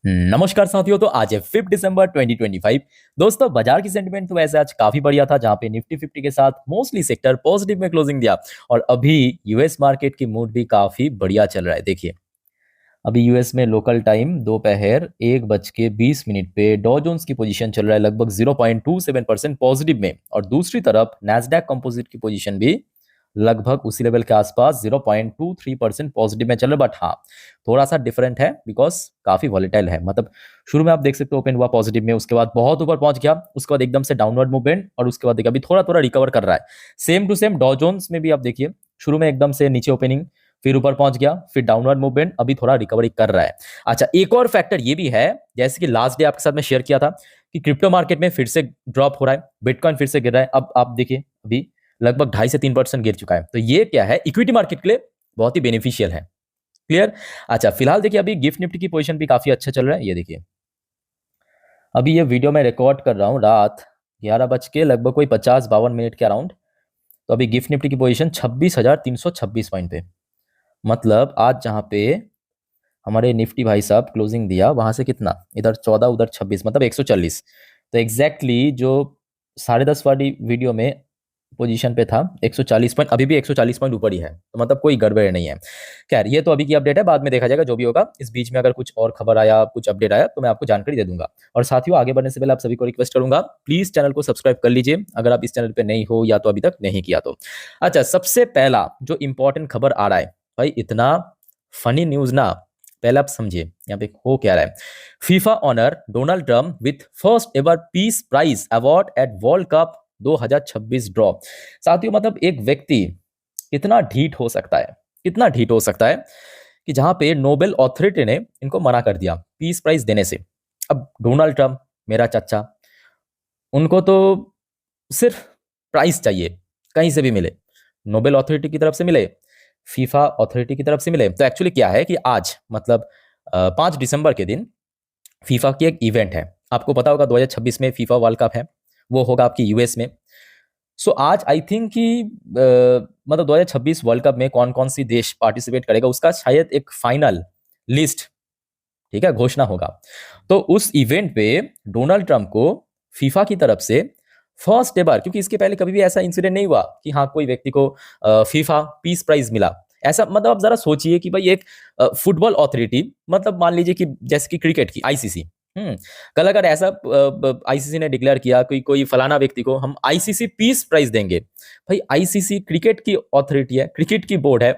नमस्कार साथियों। तो आज है 5 दिसंबर 2025। दोस्तों, बाजार की सेंटिमेंट तो वैसे आज काफी बढ़िया था, जहां पे निफ्टी 50 के साथ मोस्टली सेक्टर पॉजिटिव में क्लोजिंग दिया। और अभी यूएस मार्केट की मूड भी काफी बढ़िया चल रहा है। देखिए, अभी यूएस में लोकल टाइम दोपहर 1:20 पे डॉ जोन्स की पोजीशन चल रहा है लगभग 0.27% पॉजिटिव में, और दूसरी तरफ नैस्डैक कंपोजिट की पोजीशन भी लगभग उसी लेवल के आसपास 0.23% पॉजिटिव में चल रहा है। बट हाँ, थोड़ा सा डिफरेंट है बिकॉज काफी वॉलेटाइल है। मतलब शुरू में आप देख सकते हो ओपन हुआ पॉजिटिव में, उसके बाद बहुत ऊपर पहुंच गया, उसके बाद एकदम से डाउनवर्ड मूवमेंट, और उसके बाद देखिए अभी थोड़ा थोड़ा रिकवर कर रहा है। सेम टू सेम डॉ जोन्स में भी आप देखिए, शुरू में एकदम से नीचे ओपनिंग, फिर ऊपर पहुंच गया, फिर डाउनवर्ड मूवमेंट, अभी थोड़ा रिकवरी कर रहा है। अच्छा, एक और फैक्टर ये भी है, जैसे कि लास्ट डे आपके साथ में शेयर किया था कि क्रिप्टो मार्केट में फिर से ड्रॉप हो रहा है, बिटकॉइन फिर से गिर रहा है। अब आप देखिए अभी लगभग 2.5 से 3% गिर चुका है। तो ये क्या है, इक्विटी मार्केट के लिए बहुत ही बेनिफिशियल है। क्लियर। अच्छा, फिलहाल देखिए अभी गिफ्ट निफ्टी की पोजीशन भी काफी अच्छा चल रहा है। ये देखिए, अभी ये वीडियो मैं रिकॉर्ड कर रहा हूँ रात 11 बज के लगभग कोई 50-52 मिनट के अराउंड। तो अभी गिफ्ट निफ्टी की पोजीशन 26,326 पॉइंट पे। मतलब आज जहाँ पे हमारे निफ्टी भाई साहब क्लोजिंग दिया, वहां से कितना, इधर 14 उधर 26, मतलब 140। तो एग्जैक्टली जो 10:30 वाली वीडियो में पोजीशन पे था 140 पॉइंट, अभी भी 140 पॉइंट ऊपर ही है। तो मतलब कोई गड़बड़ नहीं है। खैर, ये तो अभी की अपडेट है, बाद में देखा जाएगा जो भी होगा। इस बीच में अगर कुछ और खबर आया, कुछ अपडेट आया, तो मैं आपको जानकारी दे दूंगा। और साथियों, आगे बढ़ने से पहले आप सभी को रिक्वेस्ट करूंगा, प्लीज चैनल को सब्सक्राइब कर लीजिए अगर आप इस चैनल पे नहीं हो या तो अभी तक नहीं किया तो। अच्छा, सबसे पहला जो इंपॉर्टेंट खबर आ रहा है भाई, इतना फनी न्यूज ना, पहले आप समझिए यहाँ पे हो क्या रहा है। FIFA honour Donald Trump with first ever peace prize award at world cup 2026 draw. साथियों, मतलब एक व्यक्ति कितना ढीठ हो सकता है, कितना ढीठ हो सकता है कि जहां पे नोबेल अथॉरिटी ने इनको मना कर दिया पीस प्राइज देने से। अब डोनाल्ड ट्रम्प मेरा चाचा, उनको तो सिर्फ प्राइस चाहिए, कहीं से भी मिले, नोबेल अथॉरिटी की तरफ से मिले, फीफा अथॉरिटी की तरफ से मिले। तो एक्चुअली क्या है कि आज मतलब 5 दिसंबर के दिन फीफा की एक इवेंट है। आपको पता होगा 2026 में फीफा वर्ल्ड कप है, वो होगा आपकी यूएस में। सो आज आई थिंक कि मतलब 2026 वर्ल्ड कप में कौन कौन सी देश पार्टिसिपेट करेगा, उसका शायद एक फाइनल लिस्ट, ठीक है, घोषणा होगा। तो उस इवेंट पे डोनाल्ड ट्रंप को फीफा की तरफ से फर्स्ट एवर, क्योंकि इसके पहले कभी भी ऐसा इंसिडेंट नहीं हुआ कि हाँ कोई व्यक्ति को फीफा पीस प्राइज मिला। ऐसा मतलब आप जरा सोचिए कि भाई एक फुटबॉल अथॉरिटी, मतलब मान लीजिए कि जैसे कि क्रिकेट की आईसीसी, कल अगर ऐसा आईसीसी ने डिक्लेयर किया कोई कोई फलाना व्यक्ति को हम आईसीसी पीस प्राइज देंगे। भाई आईसीसी क्रिकेट की अथॉरिटी है, क्रिकेट की बोर्ड है,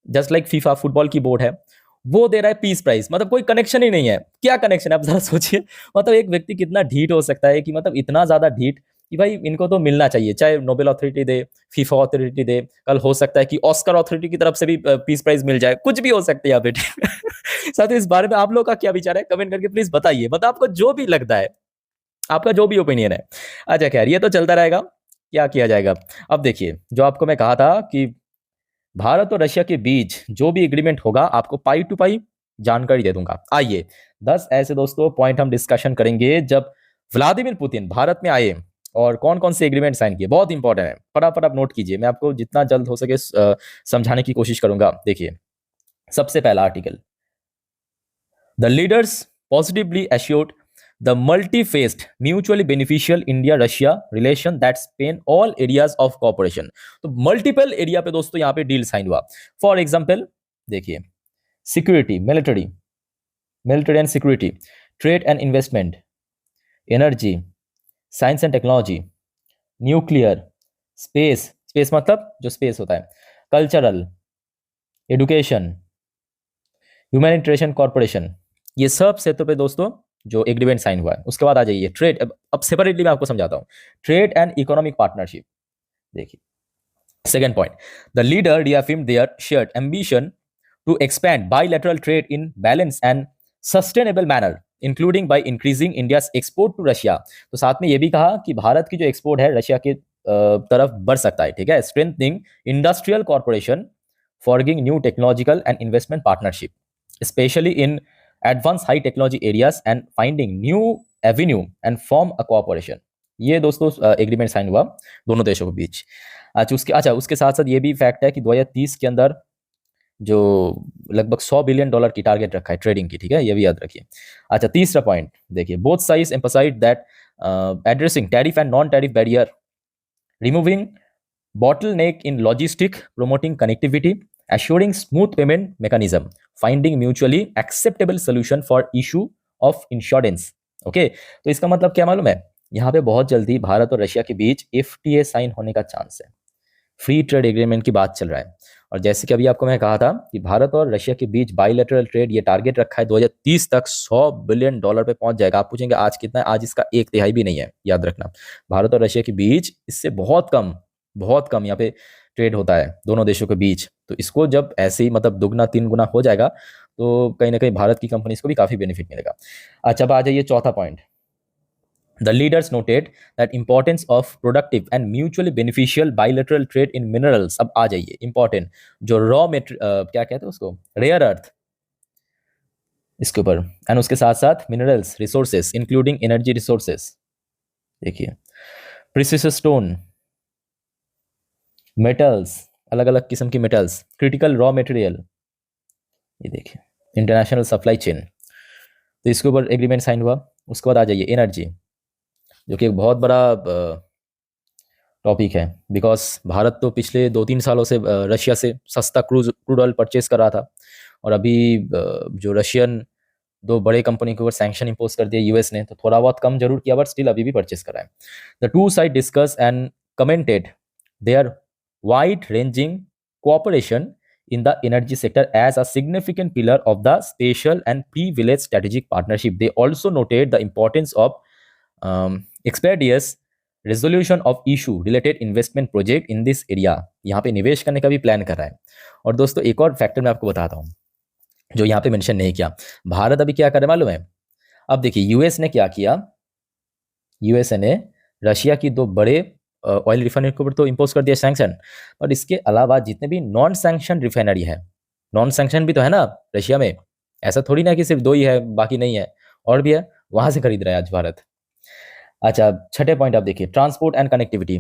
जस्ट लाइक फीफा फुटबॉल की बोर्ड है, वो दे रहा है पीस प्राइज, मतलब कोई कनेक्शन ही नहीं है। क्या कनेक्शन है आप जरा सोचिए। मतलब एक व्यक्ति कितना ढीठ हो सकता है कि मतलब इतना ज्यादा ढीठ कि भाई इनको तो मिलना चाहिए, चाहे नोबेल अथॉरिटी दे, फीफा अथॉरिटी दे, कल हो सकता है कि ऑस्कर अथॉरिटी की तरफ से भी पीस प्राइज मिल जाए, कुछ भी हो सकता है यहाँ पे। साथ ही इस बारे में आप लोग का क्या विचार है, कमेंट करके प्लीज बताइए। मतलब आपको जो भी लगता है, आपका जो भी ओपिनियन है। अच्छा खैर, ये तो चलता रहेगा, क्या किया जाएगा। अब देखिए, जो आपको मैं कहा था कि भारत और रशिया के बीच जो भी एग्रीमेंट होगा, आपको पाई टू पाई जानकारी दे दूंगा। आइए 10 ऐसे दोस्तों पॉइंट हम डिस्कशन करेंगे जब व्लादिमीर पुतिन भारत में आए और कौन कौन से एग्रीमेंट साइन किए। बहुत इंपॉर्टेंट है, फटाफट आप नोट कीजिए, मैं आपको जितना जल्द हो सके समझाने की कोशिश करूंगा। देखिए, सबसे पहला article, the leaders positively assured the multi-faced mutually beneficial India-Russia relation that span all areas of cooperation। तो मल्टीपल एरिया पे दोस्तों यहाँ पे डील साइन हुआ। फॉर एग्जाम्पल देखिए, security, military, military and security, trade and investment, energy, science and technology, nuclear, space, space मतलब जो space होता है, कल्चरल, एडुकेशन, ह्यूमैनिटेरियन कॉर्पोरेशन। ये सब क्षेत्रों पे दोस्तों जो एग्रीमेंट साइन हुआ है। उसके बाद आ जाइए ट्रेड, अब सेपरेटली मैं आपको समझाता हूं। ट्रेड एंड इकोनॉमिक पार्टनरशिप, देखिए second point, the leader reaffirmed their shared ambition to expand bilateral trade in balanced and sustainable manner including by increasing India's export to Russia। तो साथ में ये भी कहा कि भारत की जो एक्सपोर्ट है रशिया के तरफ बढ़ सकता है, ठीक है। strengthening industrial cooperation, forging new technological and investment partnership especially in advanced high technology areas and finding new avenue and form a cooperation। ये दोस्तों एग्रीमेंट साइन हुआ दोनों देशों के बीच। अच्छा उसके साथ साथ ये भी फैक्ट है कि 2030 के अंदर जो लगभग $100 बिलियन की टारगेट रखा है ट्रेडिंग की, ठीक है, ये भी याद रखिए। अच्छा, तीसरा पॉइंट देखिए, both sides emphasise that addressing tariff and non tariff barrier, removing bottleneck in logistic, promoting connectivity, assuring smooth payment mechanism, finding mutually acceptable solution for issue of insurance। Okay, तो इसका मतलब क्या मालूम है, यहाँ पे बहुत जल्दी भारत और रशिया के बीच एफटीए साइन होने का चांस है, फ्री ट्रेड एग्रीमेंट की बात चल रहा है। और जैसे कि अभी आपको मैं कहा था कि भारत और रशिया के बीच बाइलेटरल ट्रेड ये टारगेट रखा है 2030 तक $100 बिलियन पे पहुंच जाएगा। आप पूछेंगे आज कितना है, आज इसका एक तिहाई भी नहीं है, याद रखना। भारत और रशिया के बीच इससे बहुत कम यहाँ पे ट्रेड होता है दोनों देशों के बीच। तो इसको जब ऐसे ही मतलब दुगना 3 गुना हो जाएगा तो कहीं ना कहीं भारत की कंपनीज को भी काफी बेनिफिट मिलेगा। अच्छा, अब आ जाइए चौथा point. The leaders noted that importance of productive and mutually beneficial bilateral trade in minerals। अब आ जाइए important, जो रॉ क्या कहते हैं उसको, रेयर अर्थ, इसके ऊपर, एंड उसके साथ साथ minerals resources including energy resources. देखिए, प्रीशियस स्टोन, मेटल्स, अलग अलग किस्म की मेटल्स, क्रिटिकल रॉ मटेरियल, ये देखिए इंटरनेशनल सप्लाई चेन, तो इसके ऊपर एग्रीमेंट साइन हुआ। उसके बाद आ जाइए एनर्जी, जो कि एक बहुत बड़ा टॉपिक है, बिकॉज भारत तो पिछले 2-3 सालों से रशिया से सस्ता क्रूड ऑयल परचेज कर रहा था, और अभी जो रशियन दो बड़े कंपनी के ऊपर सैंक्शन इंपोज कर दिया यूएस ने, तो थोड़ा बहुत कम जरूर किया, बट स्टिल अभी भी परचेज कर रहा है। The two side discuss and commented their wide ranging cooperation in the energy sector as a significant pillar of the spatial and privileged strategic partnership। They also noted the importance of expeditious resolution of issue related investment project in this area। यहाँ पे निवेश करने का भी plan कर रहा है। और दोस्तों एक और फैक्टर मैं आपको बताता हूँ जो यहाँ पे मेंशन नहीं किया। भारत अभी क्या कर रहा है मालूम है? अब देखिए यूएस ने क्या किया, यूएसए ने रशिया की दो बड़े ऑयल रिफाइनरी के ऊपर तो इंपोज कर दिया सैंक्शन, और इसके अलावा जितने भी नॉन सैंक्शन रिफाइनरी है, नॉन सैंक्शन भी तो है ना रशिया में, ऐसा थोड़ी ना कि सिर्फ दो ही है बाकी नहीं है, और भी है, वहां से खरीद रहा है आज भारत। अच्छा, छठे पॉइंट आप देखिए, transport and connectivity.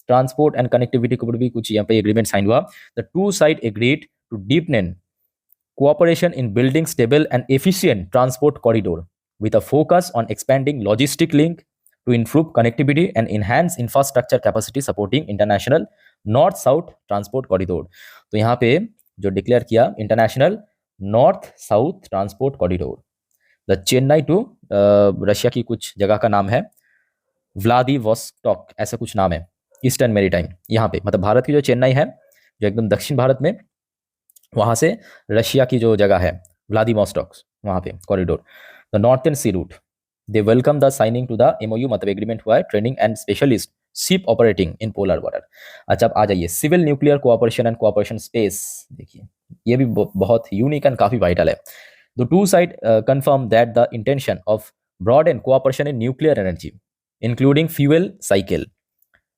Transport and connectivity के ऊपर भी कुछ यहाँ पे एग्रीमेंट साइन हुआ। The two side agreed to deepen cooperation in building stable and efficient transport corridor with a focus on expanding logistic link to improve connectivity and enhance infrastructure capacity supporting international north south transport corridor। तो यहाँ पे जो declare किया international north south transport corridor, the Chennai to Russia की कुछ जगह का नाम है, व्लादिवोस्टॉक ऐसा कुछ नाम है, ईस्टर्न मेरीटाइम, यहाँ पे मतलब भारत की जो चेन्नई है जो एकदम दक्षिण भारत में, वहां से रशिया की जो जगह है व्लादिवोस्टॉक, वहां पे corridor, the northern sea route. They welcome the signing to the MoU, मतलब एग्रीमेंट हुआ है training and specialist ship operating in polar water. अच्छा, अब आ जाइए civil nuclear cooperation and cooperation space. देखिए ये भी बहुत यूनिक एंड काफी वाइटल है। The two side confirm that the intention of broad and cooperation in nuclear energy including fuel cycle,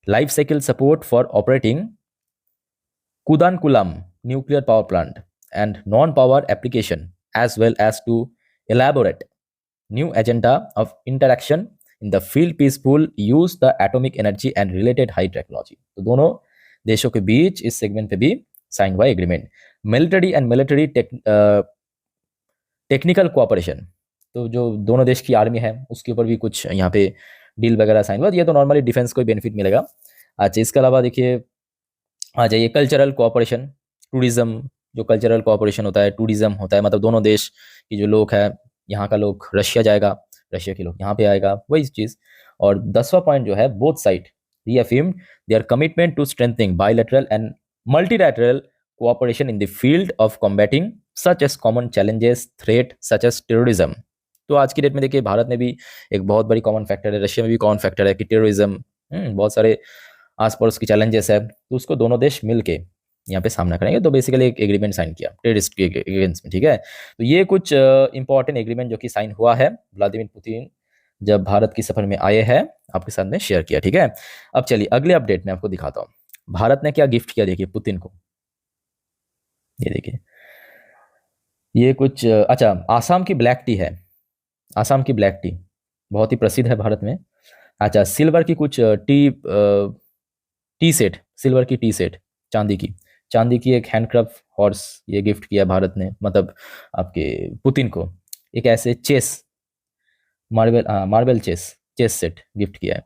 life cycle support for operating Kudankulam nuclear power plant and non-power application, as well as to elaborate new agenda of interaction in the field peaceful use the atomic energy and related high technology। तो दोनों देशों के बीच इस segment पे भी sign हुआ agreement. Military and military technical cooperation, तो जो दोनों देश की आर्मी है उसके ऊपर भी कुछ यहाँ पे डील वगैरह साइन हुआ। ये तो नॉर्मली डिफेंस को बेनिफिट मिलेगा। अच्छा, इसके अलावा देखिए आ जाइए कल्चरल कोऑपरेशन, टूरिज्म, जो कल्चरल कोऑपरेशन होता है, टूरिज्म होता है, मतलब दोनों देश की जो लोग हैं, यहाँ का लोग रशिया जाएगा, रशिया के लोग यहाँ पे आएगा, वही चीज़। और 10वां पॉइंट जो है, both side reaffirmed their commitment to strengthening bilateral and multilateral cooperation in the field of combating such as common challenges threat such as terrorism. तो आज की डेट में देखिए भारत में भी एक बहुत बड़ी कॉमन फैक्टर है, रशिया में भी कॉमन फैक्टर है कि टेररिज्म, बहुत सारे आस पड़ोस की चैलेंजेस है, तो उसको दोनों देश मिलके यहाँ पे सामना करेंगे। तो बेसिकली एक एग्रीमेंट साइन किया टेररिस्ट के अगेंस्ट में, ठीक है। तो ये कुछ इंपॉर्टेंट एग्रीमेंट जो कि साइन हुआ है व्लादिमीर पुतिन जब भारत की सफर में आए हैं, आपके साथ में शेयर किया, ठीक है। अब चलिए अगले अपडेट में आपको दिखाता हूँ भारत ने क्या गिफ्ट किया। देखिए पुतिन को, ये देखिए ये कुछ अच्छा, आसाम की ब्लैक टी है, आसाम की ब्लैक टी बहुत ही प्रसिद्ध है भारत में। अच्छा, सिल्वर की कुछ टी सेट, सिल्वर की टी सेट चांदी की, चांदी की एक हैंडक्राफ्ट हॉर्स ये गिफ्ट किया भारत ने, मतलब आपके पुतिन को। एक ऐसे chess marble chess chess set gift किया है।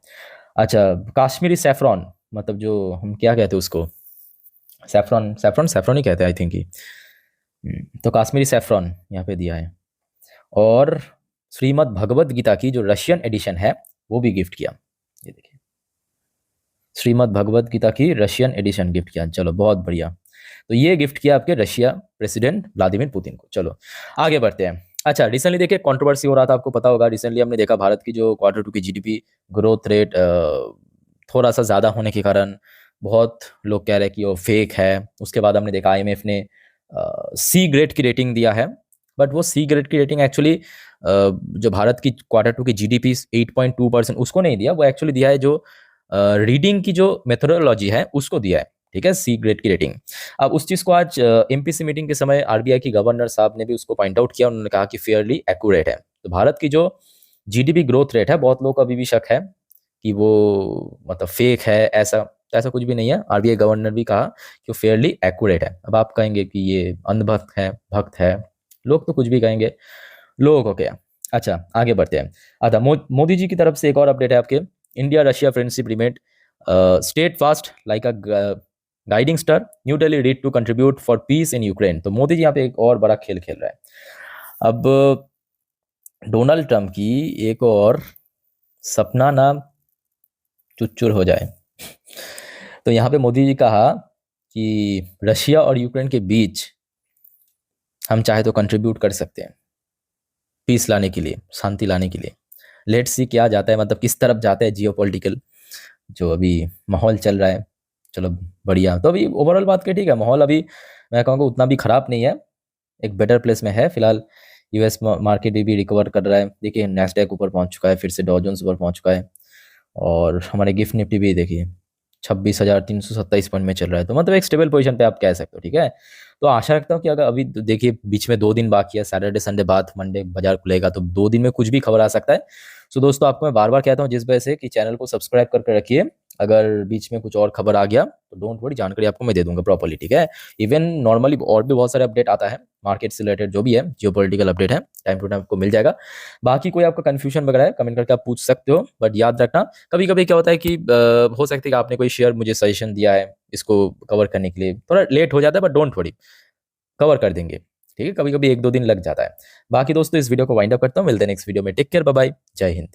अच्छा, काश्मीरी सेफ्रॉन, मतलब जो हम क्या कहते हैं उसको, सेफ्रॉन सेफ्रॉन सेफ्रॉन ही कहते हैं आई थिंक ही। तो काश्मीरी सेफ्रॉन यहाँ पे दिया है। और श्रीमद् भगवत गीता की जो रशियन एडिशन है वो भी गिफ्ट किया। ये देखिए, श्रीमद् भगवत गीता की रशियन एडिशन गिफ्ट किया। चलो बहुत बढ़िया। तो ये गिफ्ट किया आपके रशिया प्रेसिडेंट व्लादिमीर पुतिन को। चलो आगे बढ़ते हैं। अच्छा, रिसेंटली देखिए कंट्रोवर्सी हो रहा था, आपको पता होगा। रिसेंटली हमने देखा भारत की जो Q2 की जीडीपी ग्रोथ रेट थोड़ा सा ज़्यादा होने के कारण बहुत लोग कह रहे हैं कि वो फेक है। उसके बाद हमने देखा आईएमएफ ने सी ग्रेड की रेटिंग दिया है। बट वो सी ग्रेड की रेटिंग एक्चुअली जो भारत की Q2 की जीडीपी 8.2% उसको नहीं दिया, वो एक्चुअली दिया है जो रीडिंग की जो मेथोडोलॉजी है उसको दिया है। ठीक है, सी ग्रेड की रेटिंग। अब उस चीज़ को आज एमपीसी मीटिंग के समय आरबीआई की गवर्नर साहब ने भी उसको पॉइंट आउट किया। उन्होंने कहा कि फेयरली एक्यूरेट है। तो भारत की जो जीडीपी ग्रोथ रेट है, बहुत लोग को अभी भी शक है कि वो मतलब फेक है। ऐसा ऐसा कुछ भी नहीं है। आरबीआई गवर्नर भी कहा कि वो फेयरली एक्यूरेट है। अब आप कहेंगे कि ये अंधभक्त है, भक्त है, लोग तो कुछ भी कहेंगे, लोगों को क्या। अच्छा आगे बढ़ते हैं। अच्छा, मोदी जी की तरफ से एक और अपडेट है आपके। India Russia friendship remain steadfast like a guiding star, new Delhi ready to contribute for peace in Ukraine. तो मोदी जी यहाँ पे एक और बड़ा खेल खेल रहा है। अब डोनाल्ड ट्रंप की एक और सपना ना चुच्चुर हो जाए। तो यहाँ पे मोदी जी कहा कि रशिया और यूक्रेन के बीच हम चाहे तो कंट्रीब्यूट कर सकते हैं पीस लाने के लिए, शांति लाने के लिए। लेट्स सी क्या जाता है, मतलब किस तरफ जाता है जियोपॉलिटिकल जो अभी माहौल चल रहा है। चलो बढ़िया। तो अभी ओवरऑल बात करें, ठीक है, माहौल अभी मैं कहूँगा उतना भी खराब नहीं है, एक बेटर प्लेस में है फिलहाल। यूएस मार्केट भी रिकवर कर रहा है। देखिए नैस्डैक ऊपर पहुंच चुका है, फिर से डॉ जोन्स ऊपर पहुंच चुका है। और हमारे गिफ्ट निफ्टी भी देखिए 26,327 पॉइंट में चल रहा है। तो मतलब एक स्टेबल पोजीशन पे आप कह सकते हो। ठीक है, तो आशा रखता हूँ कि अगर अभी देखिए बीच में 2 दिन बाकी है, सैटरडे संडे बाद मंडे बाजार खुलेगा, तो 2 दिन में कुछ भी खबर आ सकता है। सो दोस्तों आपको मैं बार बार कहता हूँ जिस वजह से कि चैनल को सब्सक्राइब करके रखिए। अगर बीच में कुछ और खबर आ गया तो डोंट वरी, जानकारी आपको मैं दे दूंगा प्रॉपर्ली। ठीक है, इवन नॉर्मली और भी बहुत सारे अपडेट आता है मार्केट से रिलेटेड, जो भी है जियोपॉलिटिकल अपडेट है टाइम टू टाइम आपको मिल जाएगा। बाकी कोई आपका कंफ्यूजन वगैरह है कमेंट करके आप पूछ सकते हो। बट याद रखना कभी कभी क्या होता है कि हो सकता है कि आपने कोई शेयर मुझे सजेशन दिया है इसको कवर करने के लिए, थोड़ा लेट हो जाता है, बट डोंट वरी, कवर कर देंगे। ठीक है, कभी कभी 1-2 दिन लग जाता है। बाकी दोस्तों इस वीडियो को वाइंड अप करता हूँ, मिलते हैं नेक्स्ट वीडियो में। टेक केयर, बाय बाय, जय हिंद।